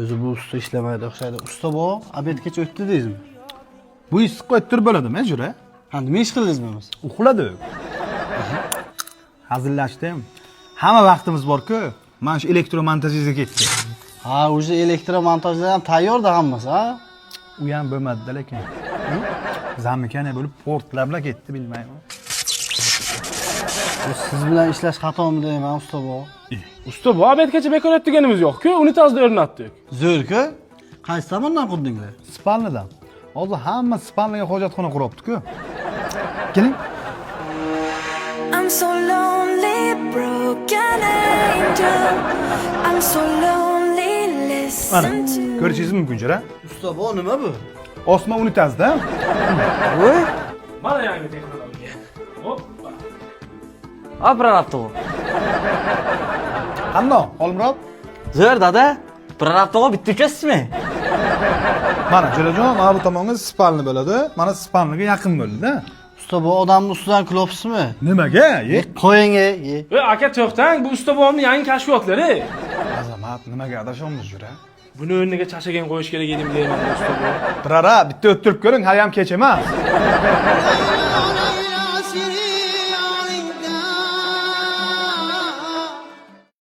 O'zi bu usta ishlamaydi o'xshaydi. Usta bu, obedgacha o'tdi deysizmi? Bu issiqqa o'ttirib bo'ladimi, jura? Ha, nima ish qildingizmi o'zi? Uxladi. Hazillashdim. Hamma vaqtimiz bor-ku. Mana shu elektromontajga ketdi. Ha, o'sha elektromontajlar ham tayyorda hammasi, ha? U ham bo'lmadi lekin. Zamikana bo'lib portlar bilan ketdi, bilmayman. Siz bilan ishlash xatomi deyman, usta bu. Usta bu obedgacha bekor o'tganimiz yo'q-ku, unitazda o'rnatdik. Zo'r-ku? Qaysi tomondan qurdinglar? Spalnidan. Hozir hamma spalniga hojatxona quribdi-ku. Keling. I'm so lonely, broken angel. I'm so lonely, Mana, listen to. ko'rishingiz mumkin, jura. Usta bu nima bu? Osma unitazda. Voy, Mana yangi texnologiya. Hoppa. Прорабту. Qandoq, Olimrod? Zo'r dada. Prorabtuga bitta uchasizmi? Mana, jurajon, mana bu tomonga spalni bo'ladi. Mana spalniga yaqin bo'ldi-da. usta bu odamni ustidan kulopsizmi? Nimaga? Qo'ying, ye. Ey aka to'xtang, bu usta bobomning yangi kashfiyotlari. Azamat, nimaga adashamiz, jura? Buni o'rniga chashagan qo'yish kerak edim deyman usta bu. Birara, bitta o'ttirib ko'ring, hali ham kech emas.